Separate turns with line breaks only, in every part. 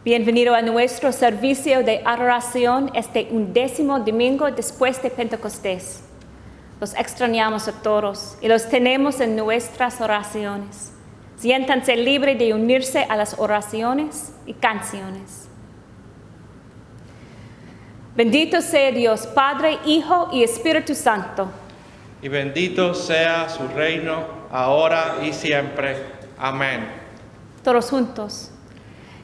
Bienvenido a nuestro servicio de adoración este 11º domingo después de Pentecostés. Los extrañamos a todos y los tenemos en nuestras oraciones. Siéntanse libres de unirse a las oraciones y canciones. Bendito sea Dios, Padre, Hijo y Espíritu Santo.
Y bendito sea su reino, ahora y siempre. Amén.
Todos juntos.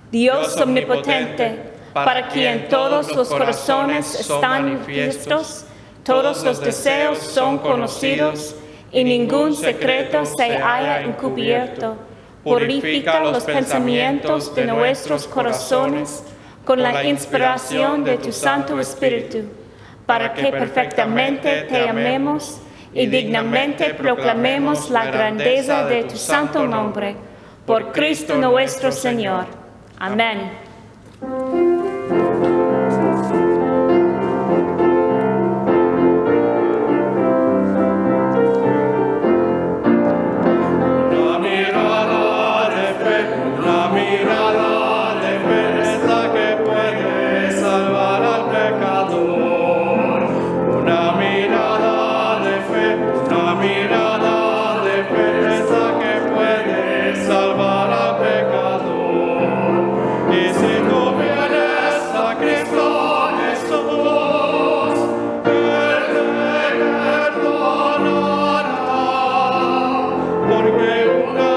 Dios omnipotente, para quien todos los corazones están manifiestos, todos los deseos son conocidos y ningún secreto se haya encubierto. Purifica los pensamientos de nuestros corazones con la inspiración de tu Santo Espíritu, para que perfectamente te amemos y dignamente proclamemos la grandeza de tu santo nombre. Por Cristo nuestro Señor. Amén.
Una mirada de fe es la que puede salvar al pecador. Una mirada de fe es la que puede salvar al pecador. Y si tú vienes a Cristo Jesús, Él te perdonará, porque una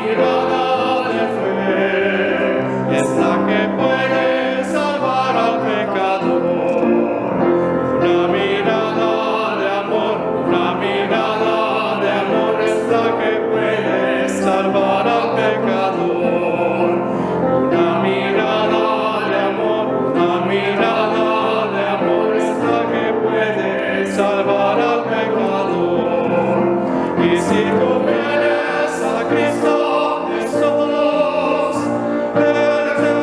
mirada de fe es la que puede salvar al pecador. Una mirada de amor es la que puede salvar al pecador. Una mirada de amor es la que puede salvar al pecador. Y si tú vienes a Cristo Jesús, Él te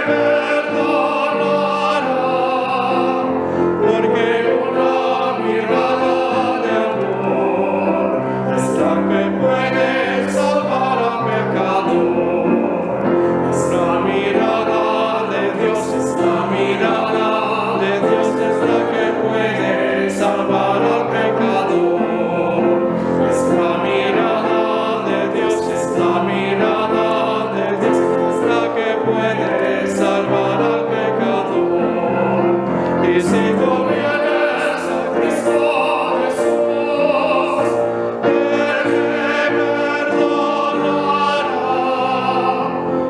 perdonará, porque una mirada de amor es la que puede salvar al pecador. La mirada de Dios es la que puede salvar al pecador. Es la mirada de Dios es la que puede salvar al pecador. Y si tú vienes a Cristo Jesús, Él te perdonará,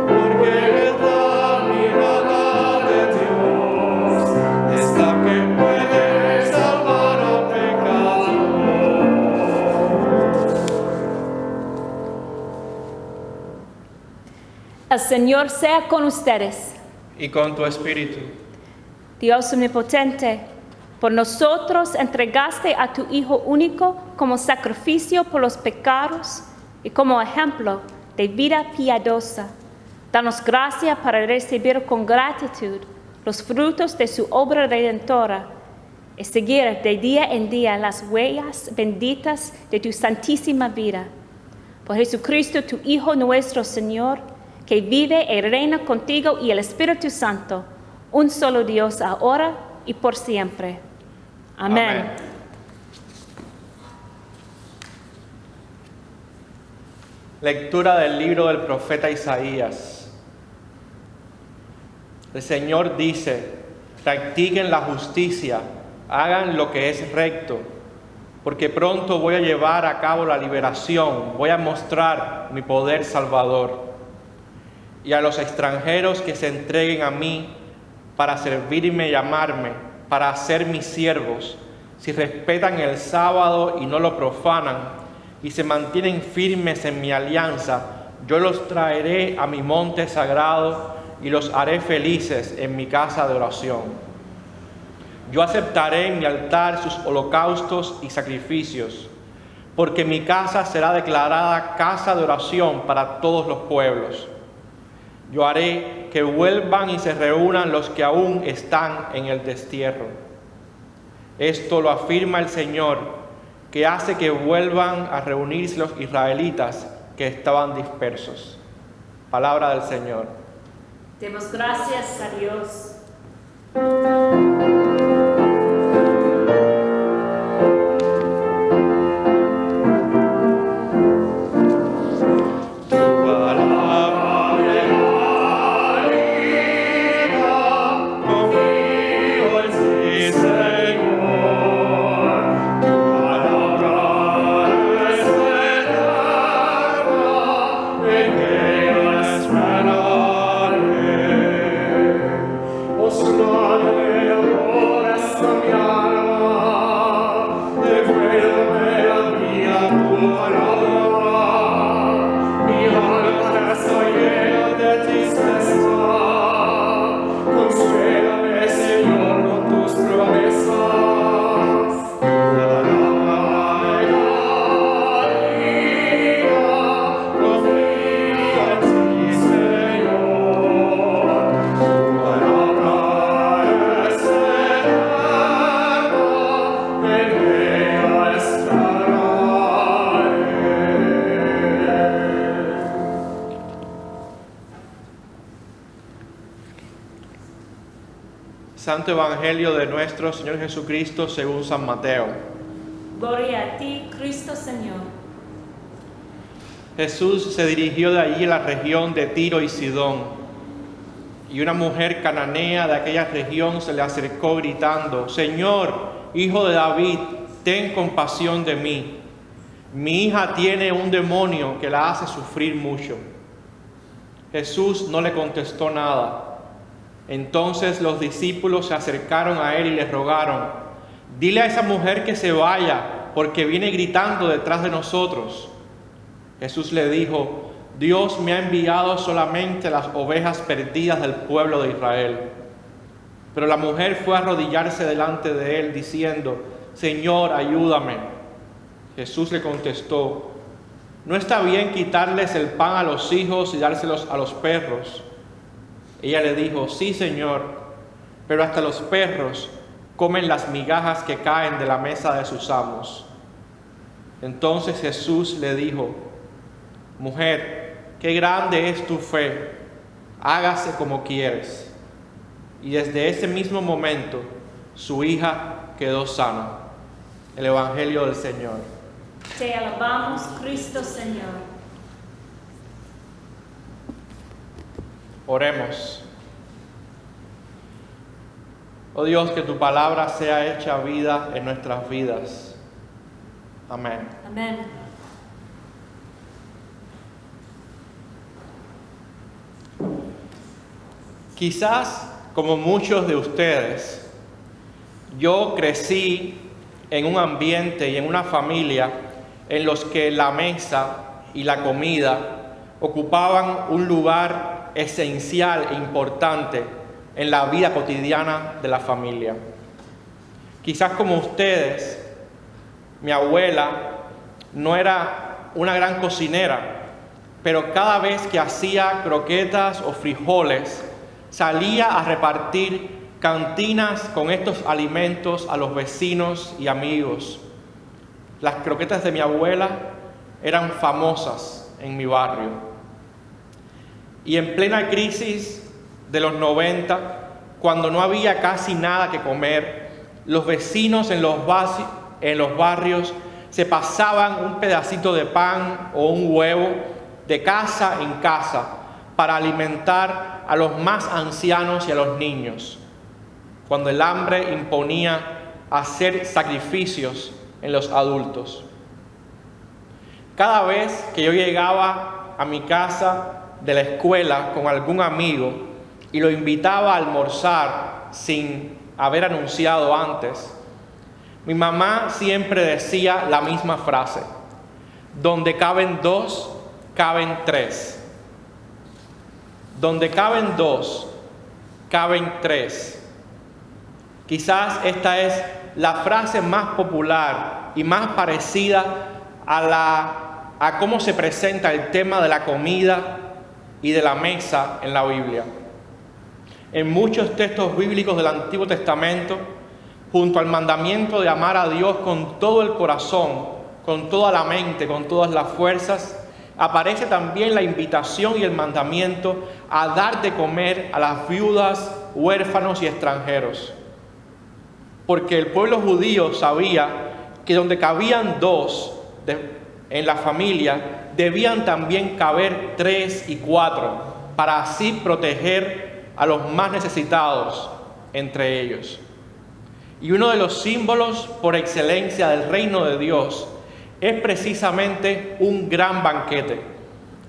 porque es la mirada de Dios, es la que puede salvar al pecador.
El Señor sea con ustedes.
Y con tu espíritu.
Dios omnipotente, por nosotros entregaste a tu Hijo único como sacrificio por los pecados y como ejemplo de vida piadosa. Danos gracia para recibir con gratitud los frutos de su obra redentora y seguir de día en día las huellas benditas de tu santísima vida. Por Jesucristo, tu Hijo nuestro Señor, que vive y reina contigo y el Espíritu Santo, un solo Dios, ahora y por siempre. Amén.
Lectura del libro del profeta Isaías. El Señor dice: practiquen la justicia, hagan lo que es recto, porque pronto voy a llevar a cabo la liberación, voy a mostrar mi poder salvador. Y a los extranjeros que se entreguen a mí para servirme y amarme, para ser mis siervos, si respetan el sábado y no lo profanan, y se mantienen firmes en mi alianza, yo los traeré a mi monte sagrado y los haré felices en mi casa de oración. Yo aceptaré en mi altar sus holocaustos y sacrificios, porque mi casa será declarada casa de oración para todos los pueblos. Yo haré que vuelvan y se reúnan los que aún están en el destierro. Esto lo afirma el Señor, que hace que vuelvan a reunirse los israelitas que estaban dispersos. Palabra del Señor.
Demos gracias a Dios.
Santo Evangelio de nuestro Señor Jesucristo según San Mateo.
Gloria a ti, Cristo Señor.
Jesús se dirigió de allí a la región de Tiro y Sidón, y una mujer cananea de aquella región se le acercó gritando: Señor, Hijo de David, ten compasión de mí. Mi hija tiene un demonio que la hace sufrir mucho. Jesús no le contestó nada. Entonces los discípulos se acercaron a él y le rogaron: dile a esa mujer que se vaya, porque viene gritando detrás de nosotros. Jesús le dijo: Dios me ha enviado solamente las ovejas perdidas del pueblo de Israel. Pero la mujer fue a arrodillarse delante de él, diciendo: Señor, ayúdame. Jesús le contestó: ¿no está bien quitarles el pan a los hijos y dárselos a los perros? Ella le dijo: sí, Señor, pero hasta los perros comen las migajas que caen de la mesa de sus amos. Entonces Jesús le dijo: mujer, qué grande es tu fe, hágase como quieres. Y desde ese mismo momento su hija quedó sana. El Evangelio del Señor.
Te alabamos, Cristo Señor.
Oremos. Oh Dios, que tu palabra sea hecha vida en nuestras vidas. Amén.
Amén.
Quizás, como muchos de ustedes, yo crecí en un ambiente y en una familia en los que la mesa y la comida ocupaban un lugar esencial e importante en la vida cotidiana de la familia. Quizás como ustedes, mi abuela no era una gran cocinera, pero cada vez que hacía croquetas o frijoles, salía a repartir cantinas con estos alimentos a los vecinos y amigos. Las croquetas de mi abuela eran famosas en mi barrio. Y en plena crisis de los 90, cuando no había casi nada que comer, los vecinos en los barrios se pasaban un pedacito de pan o un huevo de casa en casa para alimentar a los más ancianos y a los niños, cuando el hambre imponía hacer sacrificios en los adultos. Cada vez que yo llegaba a mi casa de la escuela con algún amigo y lo invitaba a almorzar sin haber anunciado antes, mi mamá siempre decía la misma frase: donde caben dos, caben tres. Donde caben dos, caben tres. Quizás esta es la frase más popular y más parecida a cómo se presenta el tema de la comida y de la mesa en la Biblia. En muchos textos bíblicos del Antiguo Testamento, junto al mandamiento de amar a Dios con todo el corazón, con toda la mente, con todas las fuerzas, aparece también la invitación y el mandamiento a dar de comer a las viudas, huérfanos y extranjeros. Porque el pueblo judío sabía que donde cabían dos en la familia, debían también caber 3 y 4, para así proteger a los más necesitados entre ellos. Y uno de los símbolos por excelencia del reino de Dios es precisamente un gran banquete,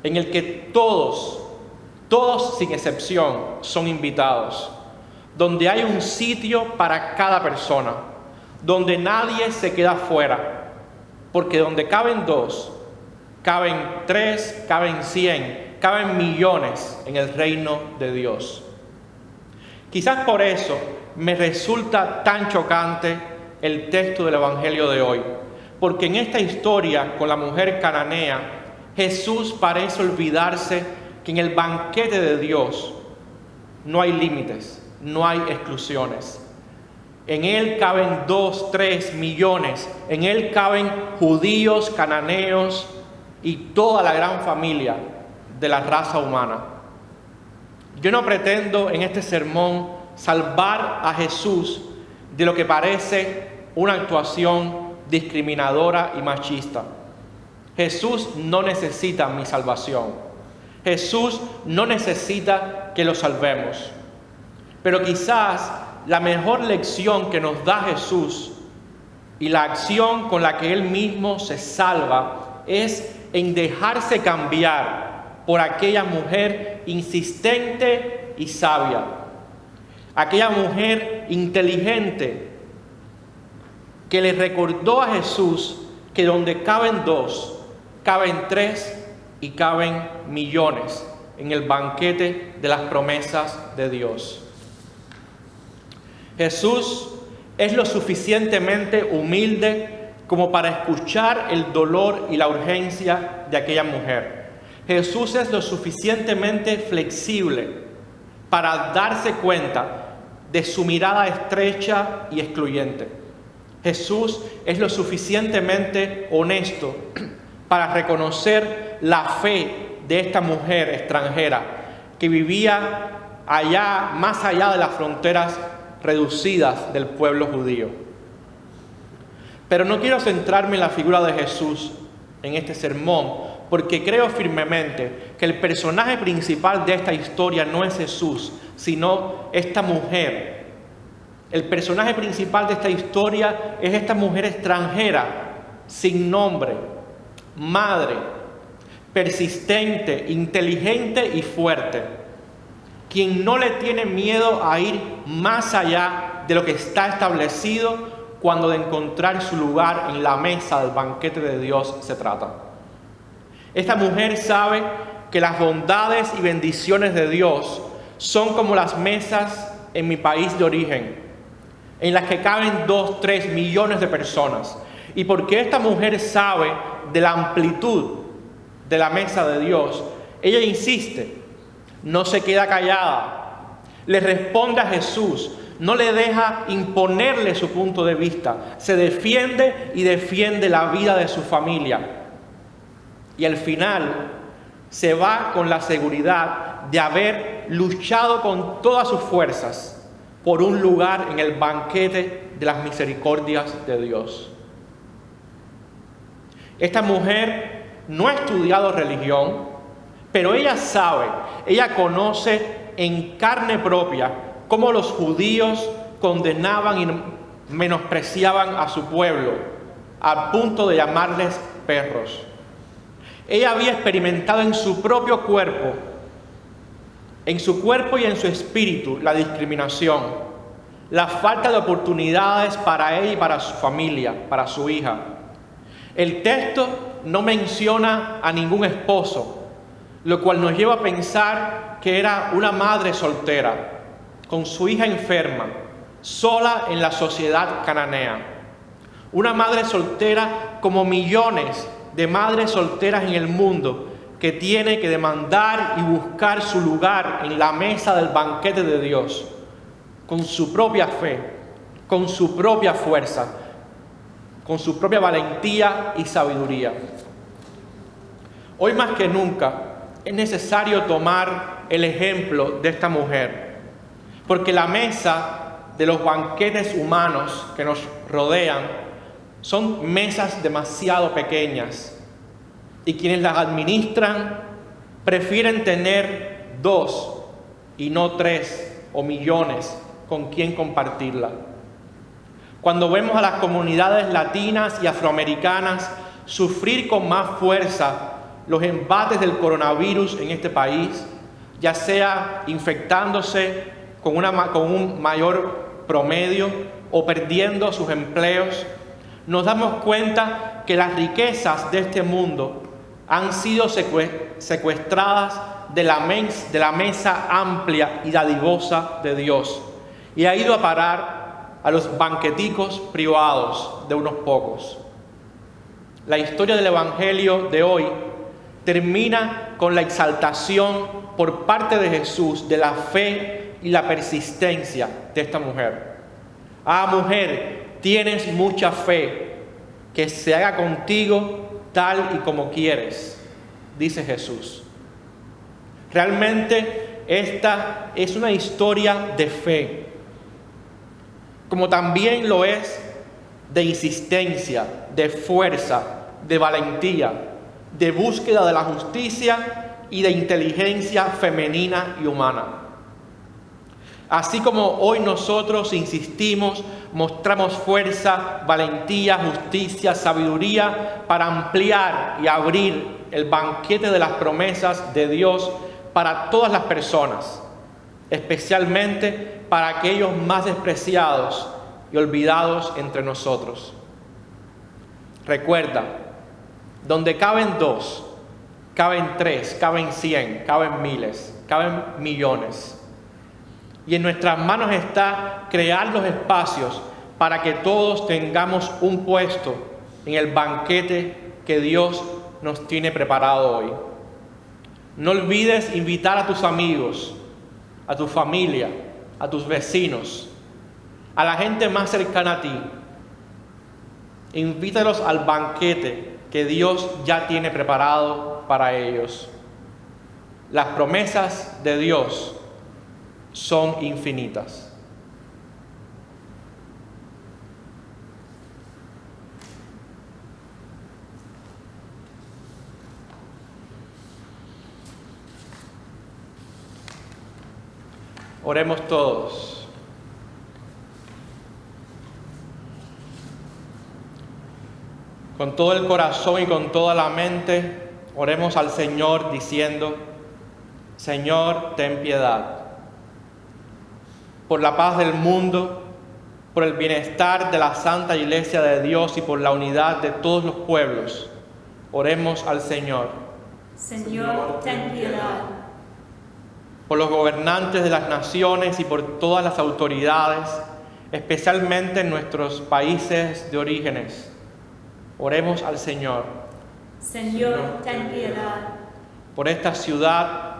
en el que todos sin excepción son invitados, donde hay un sitio para cada persona, donde nadie se queda fuera, porque donde caben 2, caben 3, caben 100, caben millones en el reino de Dios. Quizás por eso me resulta tan chocante el texto del Evangelio de hoy, porque en esta historia con la mujer cananea, Jesús parece olvidarse que en el banquete de Dios no hay límites, no hay exclusiones. En Él caben 2, 3 millones, en Él caben judíos, cananeos y toda la gran familia de la raza humana. Yo no pretendo en este sermón salvar a Jesús de lo que parece una actuación discriminadora y machista. Jesús no necesita mi salvación. Jesús no necesita que lo salvemos. Pero quizás la mejor lección que nos da Jesús y la acción con la que Él mismo se salva es en dejarse cambiar por aquella mujer insistente y sabia, aquella mujer inteligente que le recordó a Jesús que donde caben 2, caben 3 y caben millones en el banquete de las promesas de Dios. Jesús es lo suficientemente humilde como para escuchar el dolor y la urgencia de aquella mujer. Jesús es lo suficientemente flexible para darse cuenta de su mirada estrecha y excluyente. Jesús es lo suficientemente honesto para reconocer la fe de esta mujer extranjera que vivía allá, más allá de las fronteras reducidas del pueblo judío. Pero no quiero centrarme en la figura de Jesús en este sermón, porque creo firmemente que el personaje principal de esta historia no es Jesús, sino esta mujer. El personaje principal de esta historia es esta mujer extranjera, sin nombre, madre, persistente, inteligente y fuerte, quien no le tiene miedo a ir más allá de lo que está establecido cuando de encontrar su lugar en la mesa del banquete de Dios se trata. Esta mujer sabe que las bondades y bendiciones de Dios son como las mesas en mi país de origen, en las que caben 2, 3 millones de personas. Y porque esta mujer sabe de la amplitud de la mesa de Dios, ella insiste, no se queda callada, le responde a Jesús, no le deja imponerle su punto de vista, se defiende y defiende la vida de su familia. Y al final se va con la seguridad de haber luchado con todas sus fuerzas por un lugar en el banquete de las misericordias de Dios. Esta mujer no ha estudiado religión, pero ella sabe, ella conoce en carne propia cómo los judíos condenaban y menospreciaban a su pueblo, al punto de llamarles perros. Ella había experimentado en su propio cuerpo, y en su espíritu, la discriminación, la falta de oportunidades para ella y para su familia, para su hija. El texto no menciona a ningún esposo, lo cual nos lleva a pensar que era una madre soltera, con su hija enferma, sola en la sociedad cananea. Una madre soltera como millones de madres solteras en el mundo, que tiene que demandar y buscar su lugar en la mesa del banquete de Dios, con su propia fe, con su propia fuerza, con su propia valentía y sabiduría. Hoy más que nunca es necesario tomar el ejemplo de esta mujer, porque la mesa de los banquetes humanos que nos rodean son mesas demasiado pequeñas y quienes las administran prefieren tener 2 y no 3 o millones con quien compartirla. Cuando vemos a las comunidades latinas y afroamericanas sufrir con más fuerza los embates del coronavirus en este país, ya sea infectándose con un mayor promedio o perdiendo sus empleos, nos damos cuenta que las riquezas de este mundo han sido secuestradas de la mesa amplia y dadivosa de Dios y ha ido a parar a los banqueticos privados de unos pocos. La historia del Evangelio de hoy termina con la exaltación por parte de Jesús de la fe y la persistencia de esta mujer. Ah, mujer, tienes mucha fe, que se haga contigo tal y como quieres, dice Jesús. Realmente esta es una historia de fe, como también lo es de insistencia, de fuerza, de valentía, de búsqueda de la justicia y de inteligencia femenina y humana. Así como hoy nosotros insistimos, mostramos fuerza, valentía, justicia, sabiduría para ampliar y abrir el banquete de las promesas de Dios para todas las personas, especialmente para aquellos más despreciados y olvidados entre nosotros. Recuerda, donde caben 2, caben 3, caben 100, caben miles, caben millones. Y en nuestras manos está crear los espacios para que todos tengamos un puesto en el banquete que Dios nos tiene preparado hoy. No olvides invitar a tus amigos, a tu familia, a tus vecinos, a la gente más cercana a ti. Invítalos al banquete que Dios ya tiene preparado para ellos. Las promesas de Dios son infinitas. Oremos todos. Con todo el corazón y con toda la mente, oremos al Señor diciendo: Señor, ten piedad. Por la paz del mundo, por el bienestar de la Santa Iglesia de Dios y por la unidad de todos los pueblos, oremos al Señor.
Señor, ten piedad.
Por los gobernantes de las naciones y por todas las autoridades, especialmente en nuestros países de orígenes, oremos al Señor.
Señor, ten piedad.
Por esta ciudad,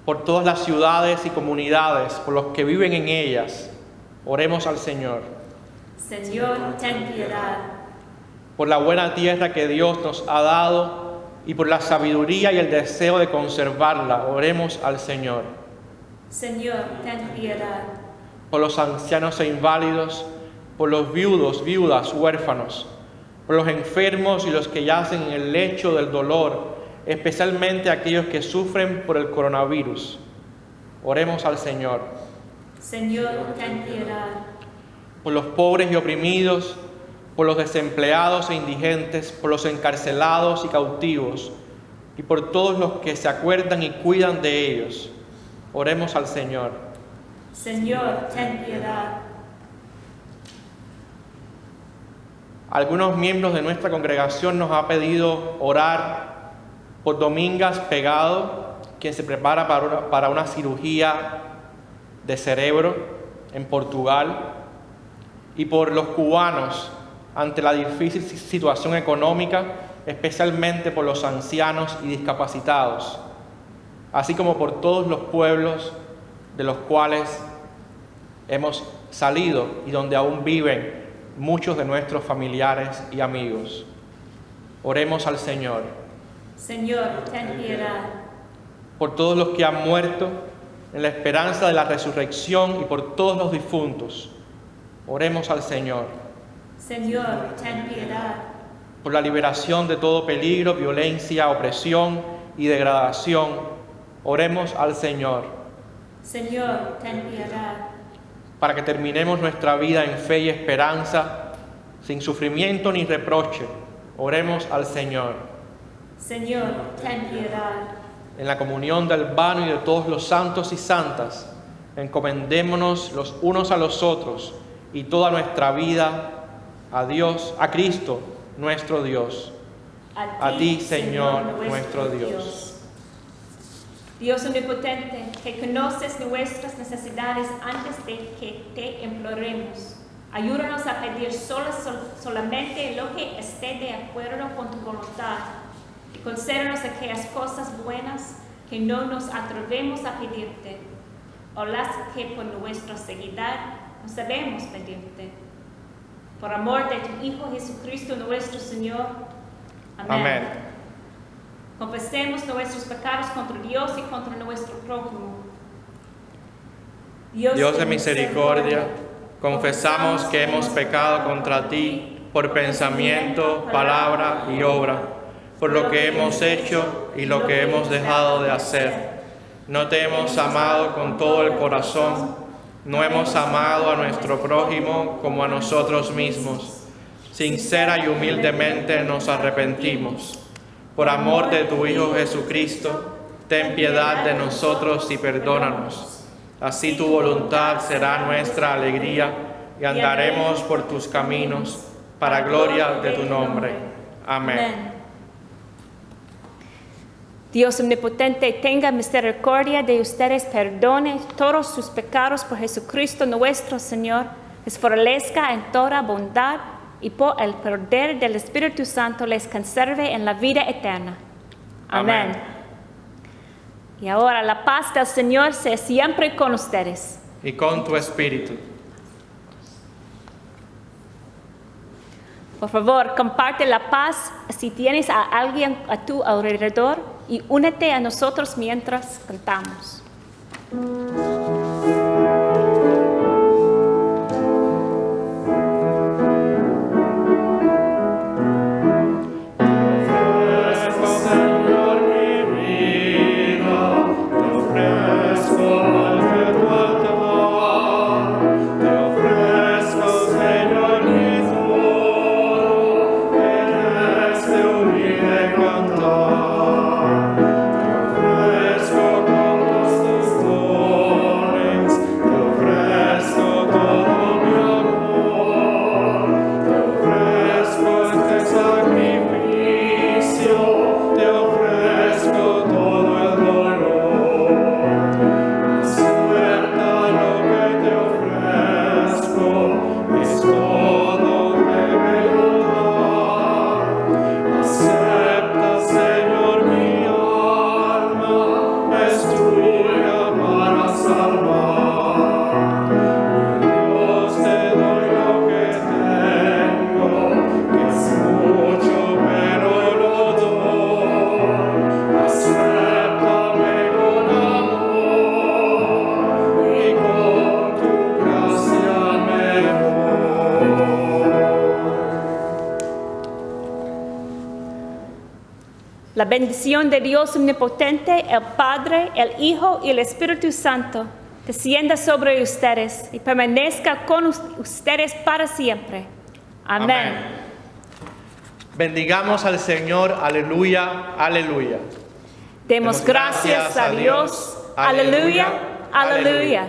por todas las ciudades y comunidades, por los que viven en ellas, oremos al Señor.
Señor, ten piedad.
Por la buena tierra que Dios nos ha dado y por la sabiduría y el deseo de conservarla, oremos al Señor.
Señor, ten piedad.
Por los ancianos e inválidos, por los viudos, viudas, huérfanos, por los enfermos y los que yacen en el lecho del dolor, especialmente aquellos que sufren por el coronavirus. Oremos al Señor.
Señor, ten piedad.
Por los pobres y oprimidos, por los desempleados e indigentes, por los encarcelados y cautivos, y por todos los que se acuerdan y cuidan de ellos. Oremos al Señor.
Señor, ten piedad.
Algunos miembros de nuestra congregación nos ha pedido orar por Domingas Pegado, quien se prepara para una cirugía de cerebro en Portugal, y por los cubanos ante la difícil situación económica, especialmente por los ancianos y discapacitados, así como por todos los pueblos de los cuales hemos salido y donde aún viven muchos de nuestros familiares y amigos. Oremos al Señor.
Señor, ten piedad.
Por todos los que han muerto, en la esperanza de la resurrección, y por todos los difuntos. Oremos al Señor.
Señor, ten piedad.
Por la liberación de todo peligro, violencia, opresión y degradación. Oremos al Señor.
Señor, ten piedad.
Para que terminemos nuestra vida en fe y esperanza, sin sufrimiento ni reproche. Oremos al Señor.
Señor, ten piedad.
En la comunión del vano y de todos los santos y santas, encomendémonos los unos a los otros y toda nuestra vida a Dios, a Cristo, nuestro Dios. A ti, Señor, nuestro Dios.
Dios omnipotente, que conoces nuestras necesidades antes de que te imploremos, ayúdanos a pedir solamente lo que esté de acuerdo con tu voluntad y concédenos aquellas cosas buenas que no nos atrevemos a pedirte o las que por nuestra ceguedad no sabemos pedirte. Por amor de tu Hijo Jesucristo nuestro Señor. Amén.
Amén.
Confesemos nuestros pecados contra Dios y contra nuestro prójimo.
Dios de misericordia, confesamos que hemos pecado contra ti por pensamiento, palabra y obra, por lo que hemos hecho y lo que hemos dejado de hacer. No te hemos amado con todo el corazón, no hemos amado a nuestro prójimo como a nosotros mismos. Sincera y humildemente nos arrepentimos. Por amor de tu Hijo Jesucristo, ten piedad de nosotros y perdónanos. Así tu voluntad será nuestra alegría y andaremos por tus caminos, para gloria de tu nombre. Amén.
Dios omnipotente, tenga misericordia de ustedes, perdone todos sus pecados por Jesucristo nuestro Señor, les fortalezca en toda bondad y por el poder del Espíritu Santo les conserve en la vida eterna. Amén. Y ahora la paz del Señor sea siempre con ustedes.
Y con tu espíritu.
Por favor, comparte la paz si tienes a alguien a tu alrededor y únete a nosotros mientras cantamos. La bendición de Dios omnipotente, el Padre, el Hijo y el Espíritu Santo, descienda sobre ustedes y permanezca con ustedes para siempre. Amén.
Bendigamos al Señor, aleluya, aleluya.
Demos gracias a Dios, aleluya, aleluya.